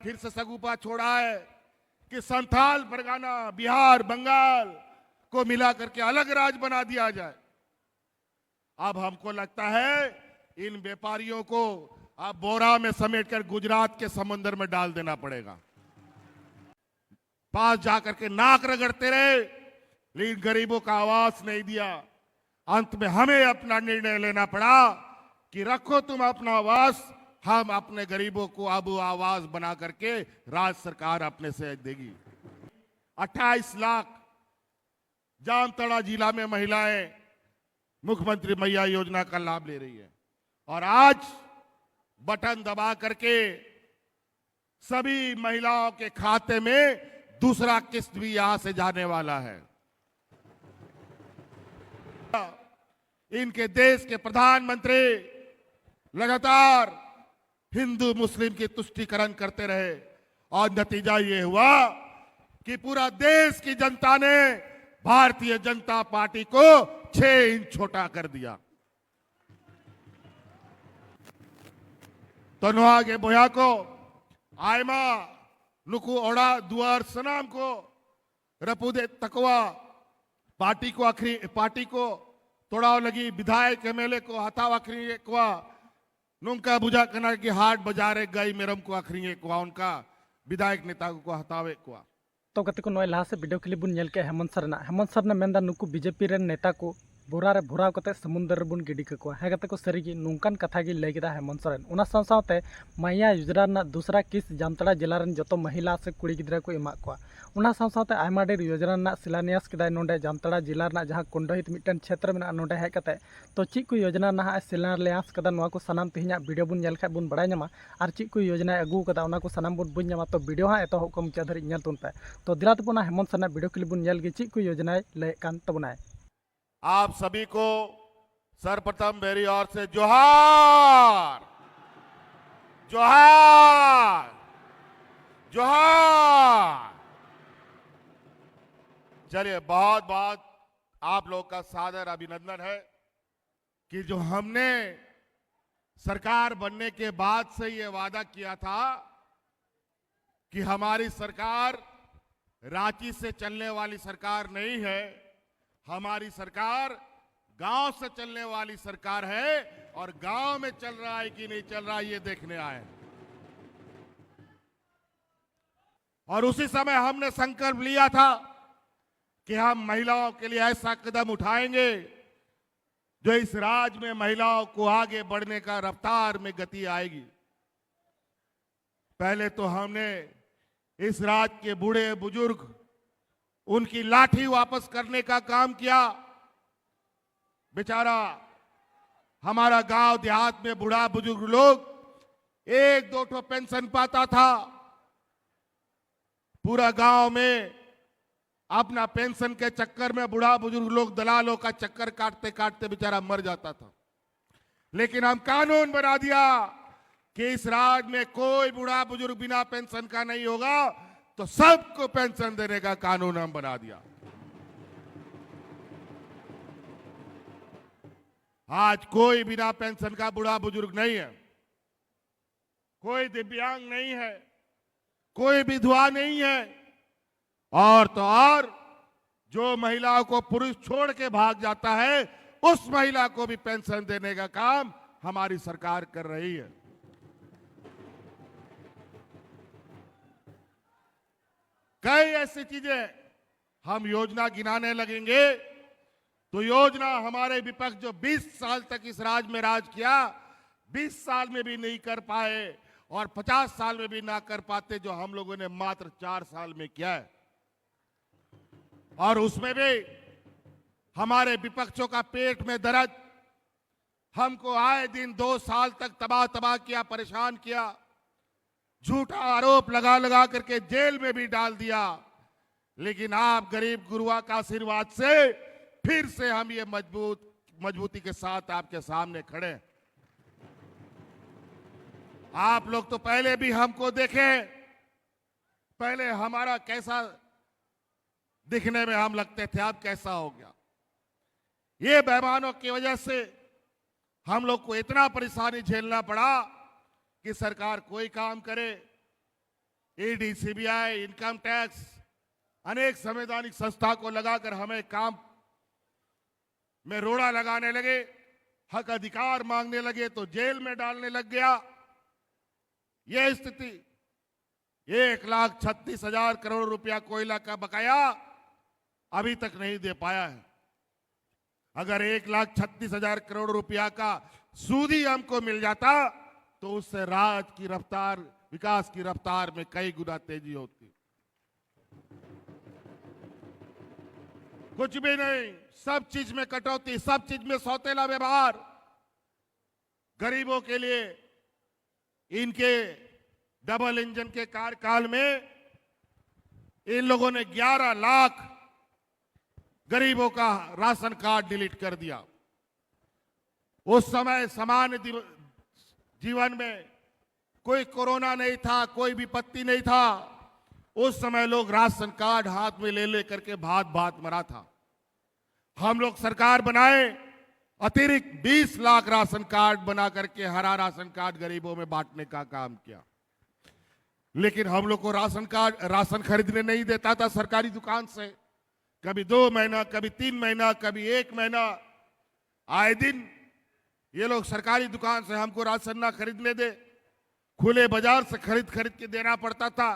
फिर से सगुफा छोड़ा है कि संथाल परगना, बिहार, बंगाल को मिला करके अलग राज्य बना दिया जाए। अब हमको लगता है इन व्यापारियों को अब बोरा में समेटकर गुजरात के समंदर में डाल देना पड़ेगा। पास जाकर के नाक रगड़ते रहे लेकिन गरीबों का आवाज नहीं दिया। अंत में हमें अपना निर्णय लेना पड़ा कि रखो तुम अपना आवाज, हम अपने गरीबों को अब आवाज बना करके राज्य सरकार अपने से देगी। 28 लाख जामताड़ा जिला में महिलाएं मुख्यमंत्री मैया योजना का लाभ ले रही है और आज बटन दबा करके सभी महिलाओं के खाते में दूसरा किस्त भी यहां से जाने वाला है। इनके देश के प्रधानमंत्री लगातार हिंदू मुस्लिम की तुष्टीकरण करते रहे और नतीजा ये हुआ कि पूरा देश की जनता ने भारतीय जनता पार्टी को 6 इंच छोटा कर दिया। तो नुआगे बोया को आयमा नुकु ओड़ा दुआर सनाम को रपुदे तकवा पार्टी को तोड़ाव लगी विधायक एमएलए को हताव आखरी कुआ नुका बुझा कना की हाट बाजारे गई मेरम को आखरी कुआ उनका विधायक नेता को हतावे कुआ तो कते को नय लहा से वीडियो क्लिप बुन नेल के हेमंत सरना मेंदा नुकु बीजेपी रेन नेता को बोरा रे भोराव कते समुद्र रे बुन गिडी को हे कते को सरीगी नुंकान कथा गी लय केदा हेमंत सोरेन उना साथे मैया योजना ना दूसरा किस्त जामताड़ा जिला रेन जतो महिला से कुड़ी गिद्रा को एमा को उना साथे आयमा डेर योजना ना शिलान्यास केदा नोंडे जामताड़ा जिला ना जहां कुंडहित मिटन क्षेत्र में नोंडे हे कते तो ची को योजना ना शिलान्यास कदा नवा को सनाम तिहिना वीडियो बुन नेल खा बुन बड़ाय न्यामा आर ची को योजना अगू कदा उना को सनाम बुन बुन न्यामा तो वीडियो हा एतो को मुचा धरि नेल तुन पे तो दिला तपुना हेमंत सरना वीडियो क्लिप बुन नेल गे ची को योजना लय कान तबनाय। आप सभी को सर्वप्रथम मेरी ओर से जोहार जोहार जोहार। चलिए बहुत बहुत आप लोग का सादर अभिनंदन है कि जो हमने सरकार बनने के बाद से ये वादा किया था कि हमारी सरकार रांची से चलने वाली सरकार नहीं है, हमारी सरकार गांव से चलने वाली सरकार है और गांव में चल रहा है कि नहीं चल रहा है ये देखने आए। और उसी समय हमने संकल्प लिया था कि हम महिलाओं के लिए ऐसा कदम उठाएंगे जो इस राज्य में महिलाओं को आगे बढ़ने का रफ्तार में गति आएगी। पहले तो हमने इस राज्य के बूढ़े बुजुर्ग उनकी लाठी वापस करने का काम किया। बेचारा हमारा गांव देहात में बूढ़ा बुजुर्ग लोग 1-2 ठो पेंशन पाता था, पूरा गांव में अपना पेंशन के चक्कर में बूढ़ा बुजुर्ग लोग दलालों का चक्कर काटते काटते बेचारा मर जाता था। लेकिन हम कानून बना दिया कि इस राज्य में कोई बूढ़ा बुजुर्ग बिना पेंशन का नहीं होगा, तो सबको पेंशन देने का कानून हम बना दिया। आज कोई बिना पेंशन का बूढ़ा बुजुर्ग नहीं है, कोई दिव्यांग नहीं है, कोई विधवा नहीं है, और तो और जो महिलाओं को पुरुष छोड़ के भाग जाता है उस महिला को भी पेंशन देने का काम हमारी सरकार कर रही है। कई ऐसी चीजें हम योजना गिनाने लगेंगे तो योजना हमारे विपक्ष जो 20 साल तक इस राज्य में राज किया 20 साल में भी नहीं कर पाए और 50 साल में भी ना कर पाते, जो हम लोगों ने मात्र 4 साल में किया है। और उसमें भी हमारे विपक्षों का पेट में दर्द, हमको आए दिन 2 साल तक तबाह किया, परेशान किया, झूठा आरोप लगा लगा करके जेल में भी डाल दिया। लेकिन आप गरीब गुरुआ का आशीर्वाद से फिर से हम ये मजबूती के साथ आपके सामने खड़े। आप लोग तो पहले भी हमको देखे, पहले हमारा कैसा दिखने में हम लगते थे, अब कैसा हो गया। ये बेईमानों की वजह से हम लोग को इतना परेशानी झेलना पड़ा कि सरकार कोई काम करे ईडी, सीबीआई, इनकम टैक्स, अनेक संवैधानिक संस्था को लगाकर हमें काम में रोड़ा लगाने लगे, हक अधिकार मांगने लगे तो जेल में डालने लग गया। यह स्थिति 1,36,000 करोड़ रुपया कोयला का बकाया अभी तक नहीं दे पाया है। अगर 1,36,000 करोड़ रुपया का सूद ही हमको मिल जाता तो उससे राज्य की रफ्तार, विकास की रफ्तार में कई गुना तेजी होती। कुछ भी नहीं, सब चीज में कटौती, सब चीज में सौतेला व्यवहार। गरीबों के लिए इनके डबल इंजन के कार्यकाल में इन लोगों ने 11 लाख गरीबों का राशन कार्ड डिलीट कर दिया। उस समय सामान्य जीवन में कोई कोरोना नहीं था, कोई विपत्ति नहीं था। उस समय लोग राशन कार्ड हाथ में ले ले करके भात भात मरा था। हम लोग सरकार बनाए, अतिरिक्त 20 लाख राशन कार्ड बना करके हरा राशन कार्ड गरीबों में बांटने का काम किया। लेकिन हम लोग को राशन खरीदने नहीं देता था सरकारी दुकान से। कभी 2 महीना, कभी 3 महीना, कभी 1 महीना, आए दिन ये लोग सरकारी दुकान से हमको राशन ना खरीदने दे, खुले बाजार से खरीद खरीद के देना पड़ता था।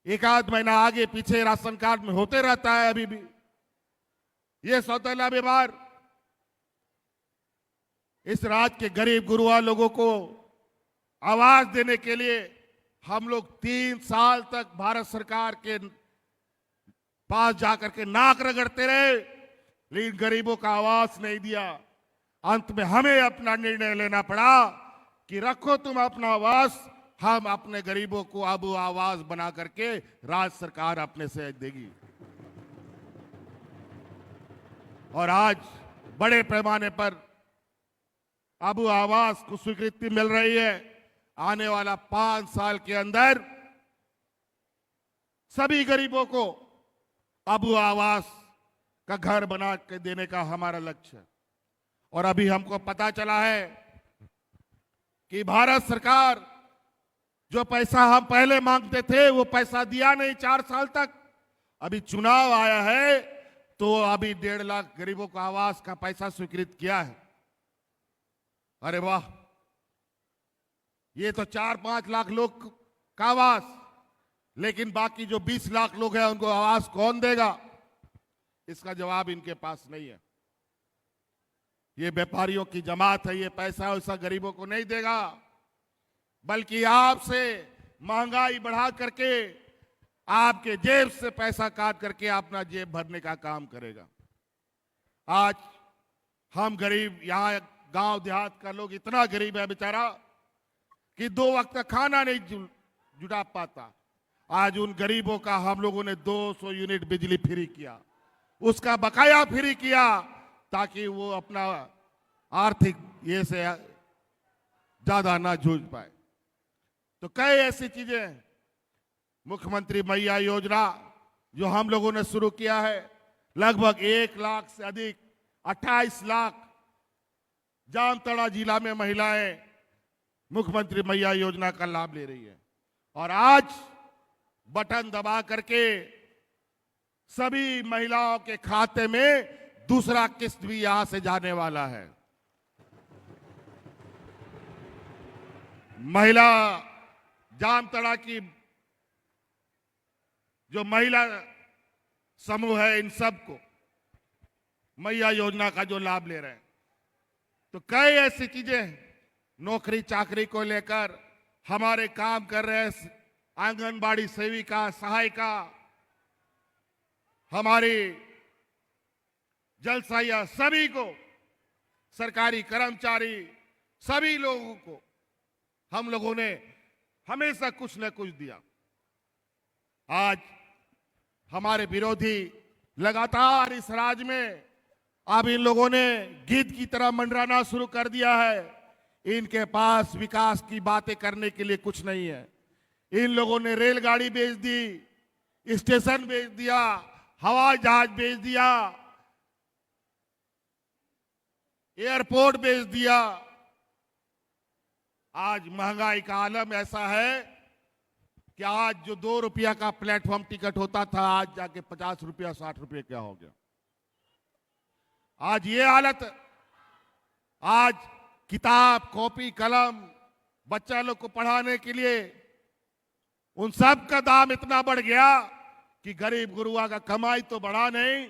एक आध महीना आगे पीछे राशन कार्ड में होते रहता है अभी भी ये सौतेला व्यवहार। इस राज्य के गरीब गुरुआ लोगों को आवाज देने के लिए हम लोग 3 साल तक भारत सरकार के पास जाकर के नाक रगड़ते रहे, लेकिन गरीबों का आवाज नहीं दिया। अंत में हमें अपना निर्णय लेना पड़ा कि रखो तुम अपना आवाज, हम अपने गरीबों को अब आवाज बना करके राज्य सरकार अपने से देगी। और आज बड़े पैमाने पर अब आवाज को स्वीकृति मिल रही है। आने वाला 5 साल के अंदर सभी गरीबों को अब आवास का घर बना के देने का हमारा लक्ष्य है। और अभी हमको पता चला है कि भारत सरकार जो पैसा हम पहले मांगते थे वो पैसा दिया नहीं 4 साल तक। अभी चुनाव आया है तो अभी 1.5 लाख गरीबों को आवास का पैसा स्वीकृत किया है। अरे वाह, ये तो 4-5 लाख लोग का आवास, लेकिन बाकी जो 20 लाख लोग हैं उनको आवास कौन देगा? इसका जवाब इनके पास नहीं है। ये व्यापारियों की जमात है, ये पैसा वैसा गरीबों को नहीं देगा, बल्कि आपसे महंगाई बढ़ा करके आपके जेब से पैसा काट करके अपना जेब भरने का काम करेगा। आज हम गरीब, यहां गांव देहात का लोग इतना गरीब है बेचारा कि 2 वक्त का खाना नहीं जुटा पाता। आज उन गरीबों का हम लोगों ने 200 यूनिट बिजली फ्री किया, उसका बकाया फ्री किया ताकि वो अपना आर्थिक ये से ज्यादा ना जूझ पाए। तो कई ऐसी चीजें, मुख्यमंत्री मैया योजना जो हम लोगों ने शुरू किया है, लगभग 1 लाख से अधिक 28 लाख जामताड़ा जिला में महिलाएं मुख्यमंत्री मैया योजना का लाभ ले रही है। और आज बटन दबा करके सभी महिलाओं के खाते में दूसरा किस्त भी यहां से जाने वाला है। महिला जामताड़ा की जो महिला समूह है, इन सबको मैया योजना का जो लाभ ले रहे हैं। तो कई ऐसी चीजें, नौकरी चाकरी को लेकर हमारे काम कर रहे आंगनबाड़ी सेविका, सहायिका, हमारी जल सहायिका, सभी को, सरकारी कर्मचारी, सभी लोगों को हम लोगों ने हमेशा कुछ न कुछ दिया। आज हमारे विरोधी लगातार इस राज्य में अब इन लोगों ने गीत की तरह मंडराना शुरू कर दिया है। इनके पास विकास की बातें करने के लिए कुछ नहीं है। इन लोगों ने रेलगाड़ी बेच दी, स्टेशन बेच दिया, हवाई जहाज बेच दिया, एयरपोर्ट बेच दिया। आज महंगाई का आलम ऐसा है कि आज जो 2 रुपया का प्लेटफॉर्म टिकट होता था, आज जाके 50 रुपया 60 रुपये क्या हो गया। आज ये हालत, आज किताब कॉपी कलम बच्चा लोग को पढ़ाने के लिए उन सब का दाम इतना बढ़ गया कि गरीब गुरुआ का कमाई तो बढ़ा नहीं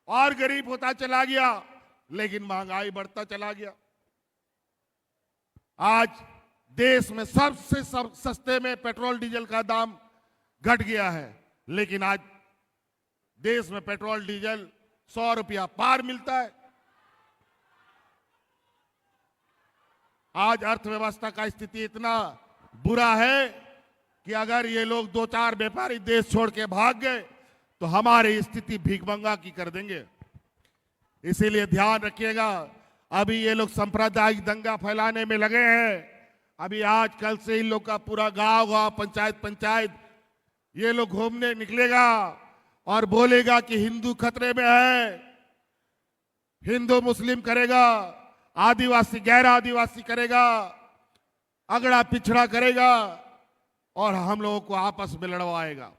और गरीब होता चला गया, लेकिन महंगाई बढ़ता चला गया। आज देश में सबसे सस्ते में पेट्रोल डीजल का दाम घट गया है, लेकिन आज देश में पेट्रोल डीजल 100 रुपया पार मिलता है। आज अर्थव्यवस्था का स्थिति इतना बुरा है कि अगर ये लोग 2-4 व्यापारी देश छोड़ के भाग गए तो हमारी स्थिति भीखमंगा की कर देंगे। इसीलिए ध्यान रखिएगा, अभी ये लोग सांप्रदायिक दंगा फैलाने में लगे हैं। अभी आज कल से इन लोग का पूरा गांव पंचायत ये लोग घूमने निकलेगा और बोलेगा कि हिंदू खतरे में है, हिंदू मुस्लिम करेगा, आदिवासी गैर आदिवासी करेगा, अगड़ा पिछड़ा करेगा और हम लोगों को आपस में लड़वाएगा।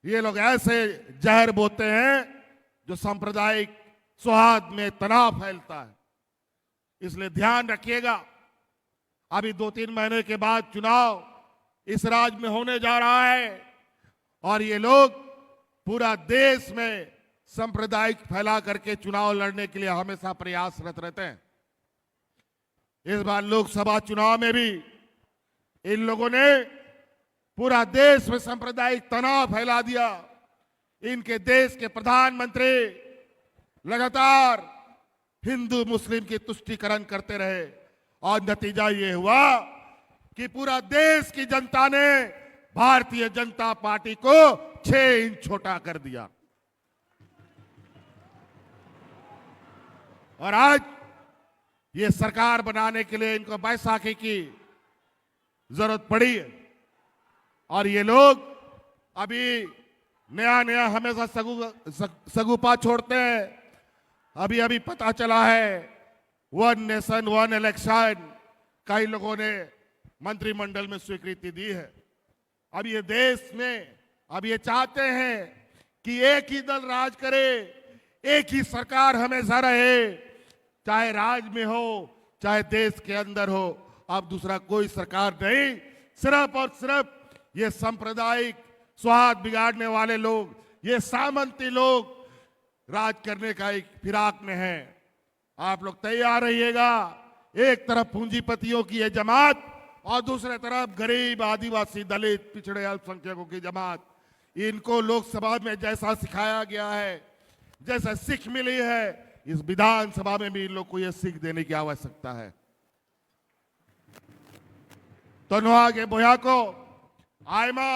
ये लोग ऐसे जहर बोते हैं जो सांप्रदायिक सौहार्द में तनाव फैलता है। इसलिए ध्यान रखिएगा, अभी 2-3 महीने के बाद चुनाव इस राज्य में होने जा रहा है और ये लोग पूरा देश में सांप्रदायिक फैला करके चुनाव लड़ने के लिए हमेशा प्रयासरत रहते हैं। इस बार लोकसभा चुनाव में भी इन लोगों ने पूरा देश में सांप्रदायिक तनाव फैला दिया। इनके देश के प्रधानमंत्री लगातार हिंदू मुस्लिम की तुष्टीकरण करते रहे और नतीजा ये हुआ कि पूरा देश की जनता ने भारतीय जनता पार्टी को 6 इंच छोटा कर दिया। और आज ये सरकार बनाने के लिए इनको बैसाखी की जरूरत पड़ी है और ये लोग अभी नया हमेशा सगुपा छोड़ते हैं। अभी पता चला है 1 नेशन 1 इलेक्शन कई लोगों ने मंत्रिमंडल में स्वीकृति दी है। अब ये देश में अब ये चाहते हैं कि एक ही दल राज करे, एक ही सरकार हमेशा रहे, चाहे राज्य में हो चाहे देश के अंदर हो। अब दूसरा कोई सरकार नहीं, सिर्फ और सिर्फ ये सांप्रदायिक सौहार्द बिगाड़ने वाले लोग, ये सामंती लोग राज करने का एक फिराक में है। आप लोग तैयार रहिएगा। एक तरफ पूंजीपतियों की ये जमात और दूसरे तरफ गरीब आदिवासी दलित पिछड़े अल्पसंख्यकों की जमात। इनको लोकसभा में जैसा सिखाया गया है, जैसा सीख मिली है, इस विधानसभा में भी इन लोग को यह सीख देने की आवश्यकता है। तो नुआ के बोया को आयमा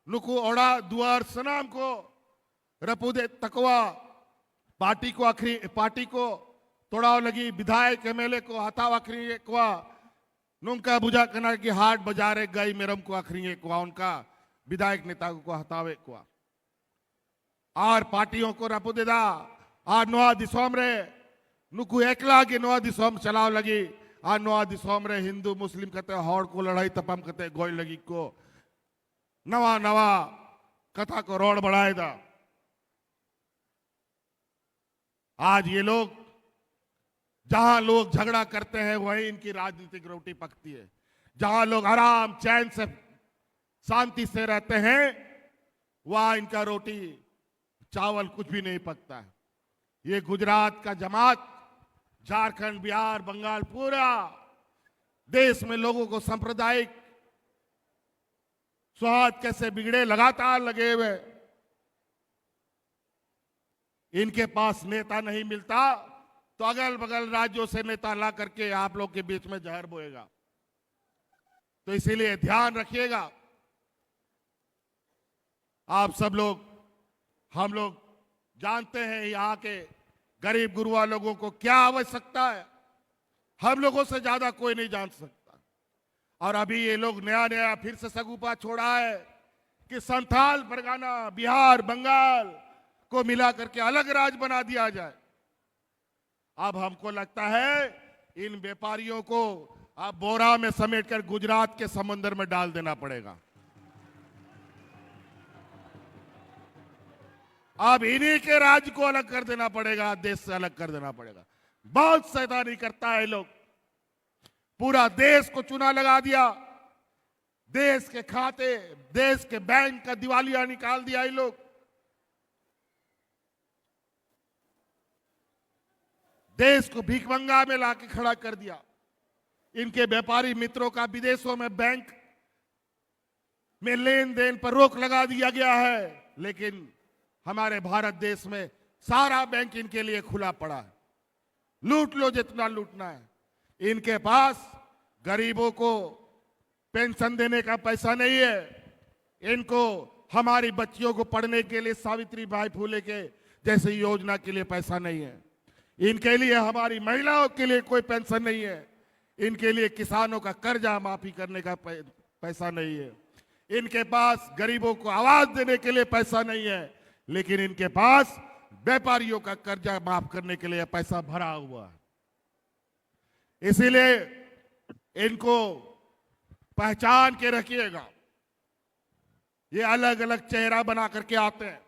नुकु ओड़ा दुआर सनाम को रपुदे तकवा पार्टी को तोड़ाव लगी, विधायक एमएलए को हताव आखरी कुआ नुका बुझा कना की हाट बाजारे गई मेरम को आखरी कुआ उनका विधायक नेता को हतावे कुआ और पार्टियों को रपुदेदा और नोआ दिसोम रे नुकु एकला के नोआ दिसोम चलाव लगी और नोआ दिसोम रे हिंदू मुस्लिम कहते हौड़ को लड़ाई तपम कहते गोई लगी को नवा कथा को रोड बढ़ाएगा। आज ये लोग जहां लोग झगड़ा करते हैं वहीं इनकी राजनीतिक रोटी पकती है। जहां लोग आराम चैन से शांति से रहते हैं वहां इनका रोटी चावल कुछ भी नहीं पकता है। ये गुजरात का जमात, झारखंड, बिहार, बंगाल, पूरा देश में लोगों को सांप्रदायिक सौहार्द कैसे बिगड़े लगातार लगे हुए। इनके पास नेता नहीं मिलता तो अगल बगल राज्यों से नेता ला करके आप लोग के बीच में जहर बोएगा। तो इसीलिए ध्यान रखिएगा। आप सब लोग, हम लोग जानते हैं यहाँ के गरीब गुरुआ लोगों को क्या आवश्यकता है, हम लोगों से ज्यादा कोई नहीं जान सकता। और अभी ये लोग नया फिर से सगुपा छोड़ा है कि संथाल परगना, बिहार, बंगाल को मिला करके अलग राज्य बना दिया जाए। अब हमको लगता है इन व्यापारियों को अब बोरा में समेटकर गुजरात के समंदर में डाल देना पड़ेगा। अब इन्हीं के राज्य को अलग कर देना पड़ेगा, देश से अलग कर देना पड़ेगा। बहुत शैतानी करता है लोग, पूरा देश को चूना लगा दिया, देश के खाते, देश के बैंक का दिवालिया निकाल दिया ये लोग। देश को भीखमंगा में लाके खड़ा कर दिया। इनके व्यापारी मित्रों का विदेशों में बैंक में लेन देन पर रोक लगा दिया गया है, लेकिन हमारे भारत देश में सारा बैंक इनके लिए खुला पड़ा है। लूट लो जितना लूटना है। इनके पास गरीबों को पेंशन देने का पैसा नहीं है, इनको हमारी बच्चियों को पढ़ने के लिए सावित्री बाई फुले के जैसे योजना के लिए पैसा नहीं है, इनके लिए हमारी महिलाओं के लिए कोई पेंशन नहीं है, इनके लिए किसानों का कर्जा माफी करने का पैसा नहीं है, इनके पास गरीबों को आवाज देने के लिए पैसा नहीं है, लेकिन इनके पास व्यापारियों का कर्जा माफ करने के लिए पैसा भरा हुआ है। इसीलिए इनको पहचान के रखिएगा। ये अलग अलग चेहरा बना करके आते हैं,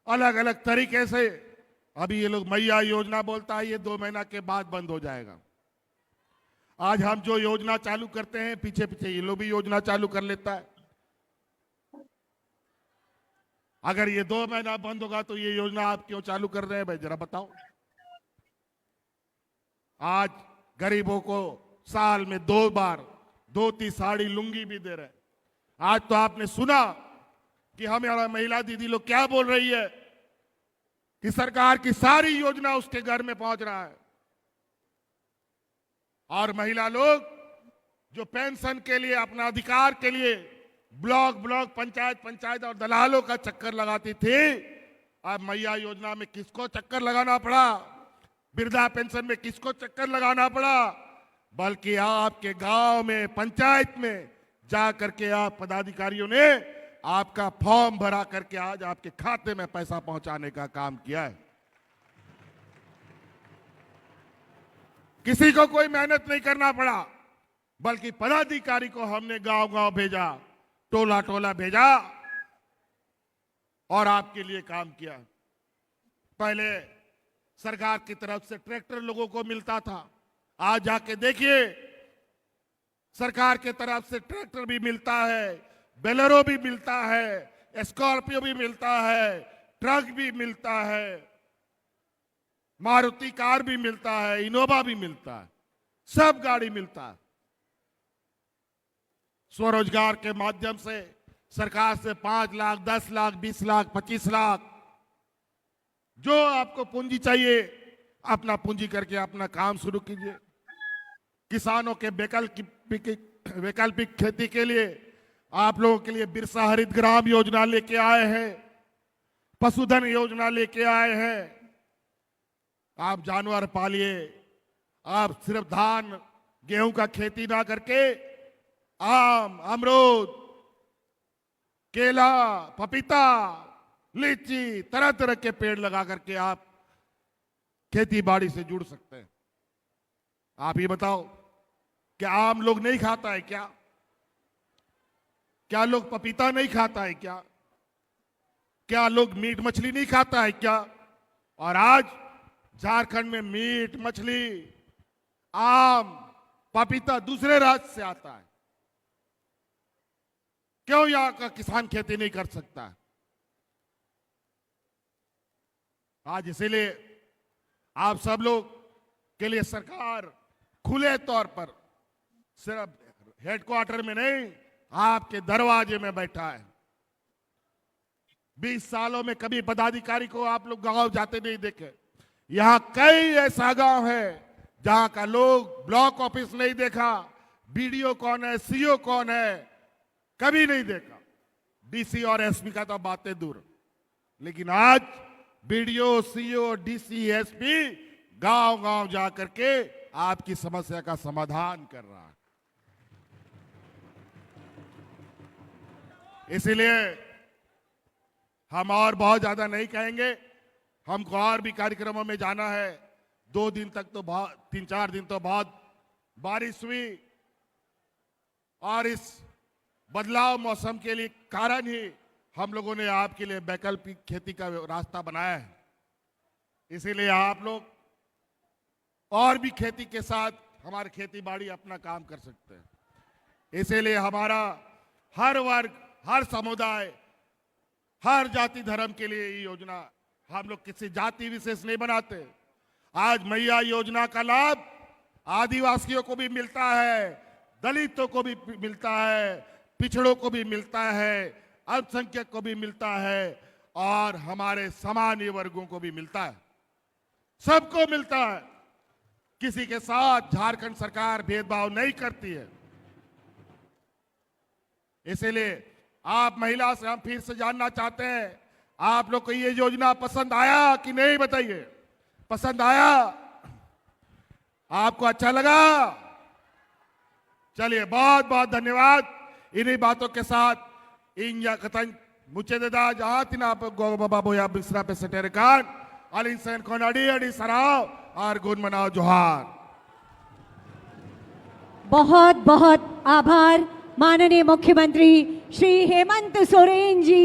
अलग अलग तरीके से। अभी ये लोग मैया योजना बोलता है, ये 2 महीना के बाद बंद हो जाएगा। आज हम जो योजना चालू करते हैं, पीछे पीछे ये लोग भी योजना चालू कर लेता है। अगर ये 2 महीना बंद होगा तो ये योजना आप क्यों चालू कर रहे हैं भाई, जरा बताओ। आज गरीबों को साल में 2 बार धोती साड़ी लुंगी भी दे रहे हैं। आज तो आपने सुना कि हमारा महिला दीदी लोग क्या बोल रही है कि सरकार की सारी योजना उसके घर में पहुंच रहा है। और महिला लोग जो पेंशन के लिए, अपना अधिकार के लिए ब्लॉक ब्लॉक, पंचायत पंचायत और दलालों का चक्कर लगाती थी, अब मैया योजना में किसको चक्कर लगाना पड़ा, वृद्धा पेंशन में किसको चक्कर लगाना पड़ा, बल्कि आपके गांव में, पंचायत में जा करके आप पदाधिकारियों ने आपका फॉर्म भरा करके आज आपके खाते में पैसा पहुंचाने का काम किया है। किसी को कोई मेहनत नहीं करना पड़ा, बल्कि पदाधिकारी को हमने गांव गांव भेजा, टोला टोला भेजा और आपके लिए काम किया। पहले सरकार की तरफ से ट्रैक्टर लोगों को मिलता था, आज जाके देखिए सरकार की तरफ से ट्रैक्टर भी मिलता है, बेलेरो भी मिलता है, स्कॉर्पियो भी मिलता है, ट्रक भी मिलता है, मारुति कार भी मिलता है, इनोवा भी मिलता है, सब गाड़ी मिलता है। स्वरोजगार के माध्यम से सरकार से 5 लाख, 10 लाख, 20 लाख, 25 लाख, जो आपको पूंजी चाहिए अपना पूंजी करके अपना काम शुरू कीजिए। किसानों के वैकल्पिक खेती के लिए आप लोगों के लिए बिरसा हरित ग्राम योजना लेके आए हैं, पशुधन योजना लेके आए हैं। आप जानवर पालिए, आप सिर्फ धान गेहूं का खेती ना करके आम, अमरूद, केला, पपीता, लीची, तरह तरह के पेड़ लगा करके आप खेती बाड़ी से जुड़ सकते हैं। आप ये बताओ, क्या आम लोग नहीं खाता है क्या? क्या लोग पपीता नहीं खाता है क्या? क्या लोग मीट मछली नहीं खाता है क्या? और आज झारखंड में मीट मछली, आम, पपीता दूसरे राज्य से आता है। क्यों यहां का किसान खेती नहीं कर सकता? आज इसीलिए आप सब लोग के लिए सरकार खुले तौर पर सिर्फ हेडक्वार्टर में नहीं, आपके दरवाजे में बैठा है। 20 सालों में कभी पदाधिकारी को आप लोग गांव जाते नहीं देखे। यहां कई ऐसा गांव है जहां का लोग ब्लॉक ऑफिस नहीं देखा, बीडीओ कौन है, सीओ कौन है, कभी नहीं देखा। डीसी और एसपी का तो बातें दूर, लेकिन आज बीडीओ, सीओ, डीसी, एसपी गांव गांव जाकर के आपकी समस्या का समाधान कर रहा है। इसीलिए हम और बहुत ज्यादा नहीं कहेंगे, हमको और भी कार्यक्रमों में जाना है। 2 दिन तक तो बहुत, 3-4 दिन तो बहुत बारिश हुई और इस बदलाव मौसम के लिए कारण ही हम लोगों ने आपके लिए वैकल्पिक खेती का रास्ता बनाया है। इसीलिए आप लोग और भी खेती के साथ हमारे खेती बाड़ी अपना काम कर सकते हैं। इसीलिए हमारा हर वर्ग, हर समुदाय, हर जाति धर्म के लिए ये योजना, हम लोग किसी जाति विशेष नहीं बनाते। आज मैया योजना का लाभ आदिवासियों को भी मिलता है, दलितों को भी मिलता है, पिछड़ों को भी मिलता है, अल्पसंख्यक को भी मिलता है और हमारे सामान्य वर्गों को भी मिलता है, सबको मिलता है। किसी के साथ झारखंड सरकार भेदभाव नहीं करती है। इसीलिए आप महिला से हम फिर से जानना चाहते हैं, आप लोग को ये योजना पसंद आया कि नहीं, बताइए। पसंद आया? आपको अच्छा लगा? चलिए, बहुत बहुत धन्यवाद। इन्हीं बातों के साथ इन या कतन मुझे देदा जहां तिना गो बाबा बोया बिस्रा पे सटेरकान अलिंसन को अड़ी सराव और गुण मनाओ जोहार। बहुत बहुत आभार माननीय मुख्यमंत्री श्री हेमंत सोरेन जी।